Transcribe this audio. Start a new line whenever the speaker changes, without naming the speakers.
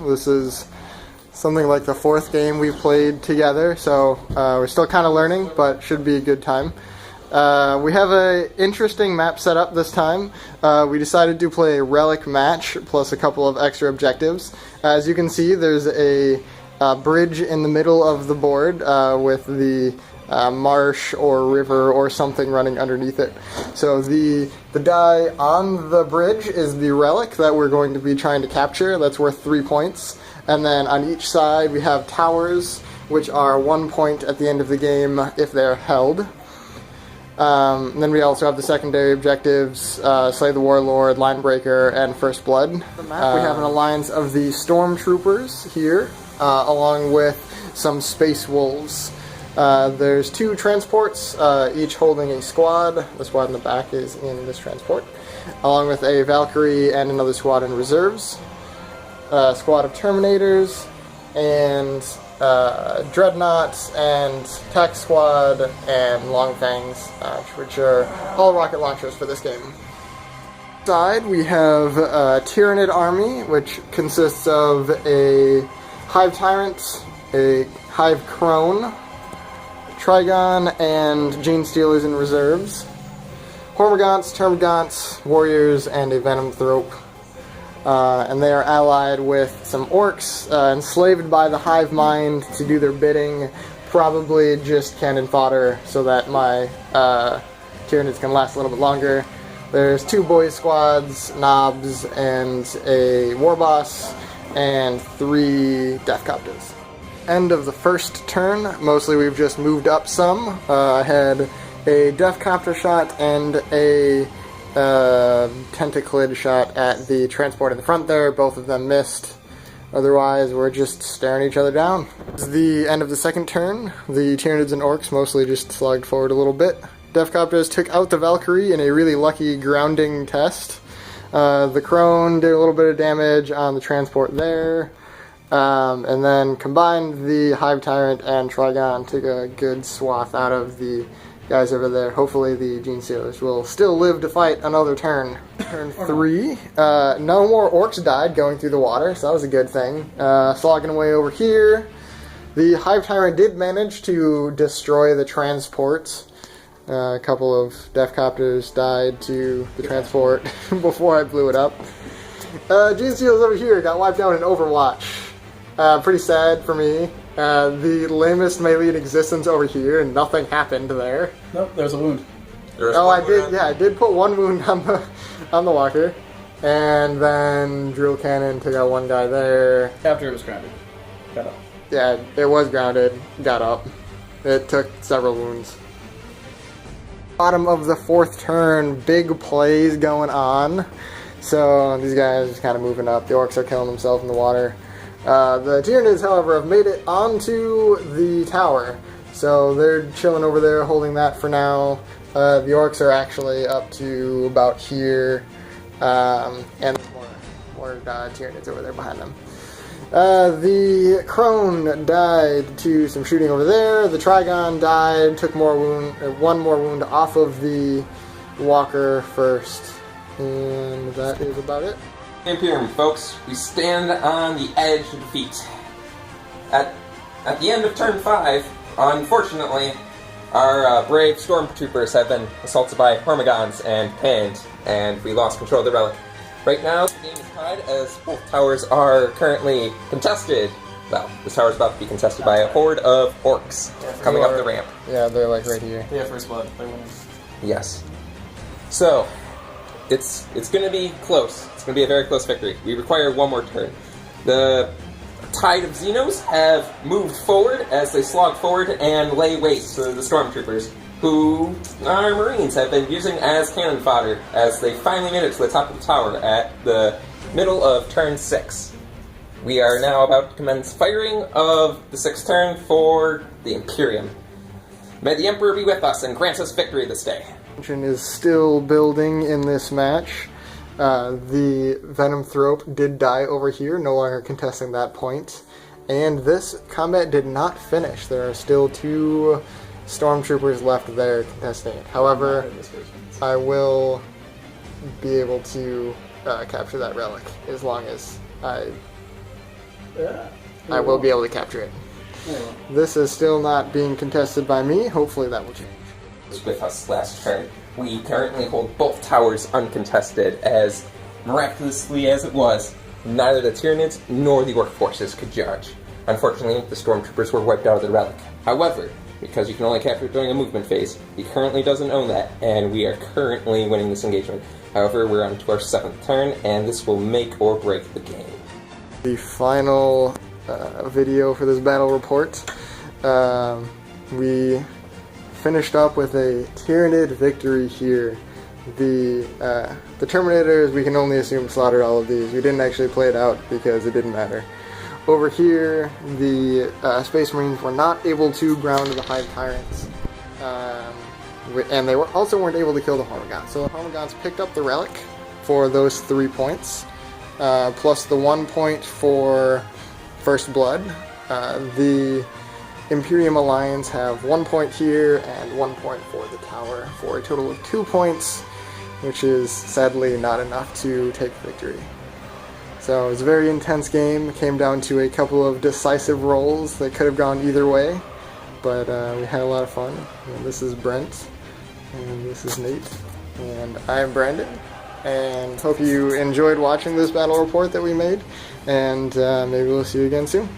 This is something like the 4th game we've played together, so we're still kind of learning, but should be a good time. We have an interesting map set up this time. We decided to play a relic match plus a couple of extra objectives. As you can see, there's a bridge in the middle of the board with the marsh or river or something running underneath it. So the die on the bridge is the relic that we're going to be trying to capture. That's worth 3 points. And then on each side we have towers, which are 1 point at the end of the game if they're held. And then we also have the secondary objectives, Slay the Warlord, Linebreaker, and First Blood. We have an alliance of the Stormtroopers here, along with some Space Wolves. There's 2 transports, each holding a squad. The squad in the back is in this transport, along with a Valkyrie and another squad in reserves. A squad of Terminators, and Dreadnoughts, and Tech Squad, and Longfangs, which are all rocket launchers for this game. Side, we have a Tyranid army, which consists of a Hive Tyrant, a Hive Crone, Trigon, and Genestealers in reserves, Hormagaunts, Termagaunts, Warriors, and a Venomthrope. And they are allied with some orcs, enslaved by the hive mind to do their bidding, probably just cannon fodder so that my Tyranids can last a little bit longer. There's 2 boys squads, Knobs, and a Warboss, and 3 Deathcopters. End of the first turn. Mostly we've just moved up some. I had a Deathcopter shot and a Tentaclid shot at the transport in the front there. Both of them missed. Otherwise, we're just staring each other down. This is the end of the second turn. The Tyranids and Orcs mostly just slugged forward a little bit. Deathcopters took out the Valkyrie in a really lucky grounding test. The Crone did a little bit of damage on the transport there. And then combined the Hive Tyrant and Trigon took a good swath out of the guys over there. Hopefully the Genestealers will still live to fight another turn. Turn 3. No more orcs died going through the water, so that was a good thing. Slogging away over here. The Hive Tyrant did manage to destroy the transport. A couple of Deathcopters died to the transport before I blew it up. Genestealers over here got wiped out in Overwatch. Pretty sad for me. The lamest melee in existence over here, and nothing happened there.
Nope, there's a wound.
I did. Yeah, I did put 1 wound on the walker, and then drill cannon took out 1 guy there.
After it was grounded, got up.
Yeah, it was grounded. Got up. It took several wounds. Bottom of the 4th turn, big plays going on. So these guys are kind of moving up. The orcs are killing themselves in the water. The Tyranids, however, have made it onto the tower, so they're chilling over there, holding that for now. The orcs are actually up to about here, and there's more Tyranids over there behind them. The Crone died to some shooting over there. The Trigon died, took 1 more wound off of the walker first, and that is about it.
Imperium, folks, we stand on the edge of defeat. At the end of turn 5, unfortunately, our brave stormtroopers have been assaulted by Hormagaunts and pinned, and we lost control of the relic. Right now, the game is tied as both towers are currently contested. Well, this tower is about to be contested by a horde of orcs coming up the ramp.
Yeah, they're like right here.
Yeah, First Blood. They're winning.
Yes. So, it's going to be close. It's going to be a very close victory. We require 1 more turn. The tide of Xenos have moved forward as they slog forward and lay waste to the Stormtroopers, who our Marines have been using as cannon fodder as they finally made it to the top of the tower at the middle of turn 6. We are now about to commence firing of the 6th turn for the Imperium. May the Emperor be with us and grant us victory this day.
Tension is still building in this match. The Venomthrope did die over here, no longer contesting that point. And this combat did not finish. There are still 2 Stormtroopers left there contesting it. However, I will be able to capture that relic as long as I I will be able to capture it. This is still not being contested by me. Hopefully that will change.
With us last turn. We currently hold both towers uncontested, as miraculously as it was, neither the Tyranids nor the Orc forces could charge. Unfortunately, the Stormtroopers were wiped out of the relic. However, because you can only capture it during a movement phase, he currently doesn't own that, and we are currently winning this engagement. However, we're on to our 7th turn, and this will make or break the game.
The final video for this battle report. We finished up with a Tyranid victory here. The Terminators, we can only assume, slaughtered all of these. We didn't actually play it out because it didn't matter. Over here, the Space Marines were not able to ground the Hive Tyrants. And they also weren't able to kill the Hormagaunts. So the Hormagaunts picked up the relic for those 3 points, plus the 1 point for First Blood. The Imperium Alliance have 1 point here and 1 point for the tower, for a total of 2 points, which is sadly not enough to take victory. So it was a very intense game. It came down to a couple of decisive rolls that could have gone either way, but we had a lot of fun. And this is Brent, and this is Nate, and I am Brandon, and hope you enjoyed watching this battle report that we made, and maybe we'll see you again soon.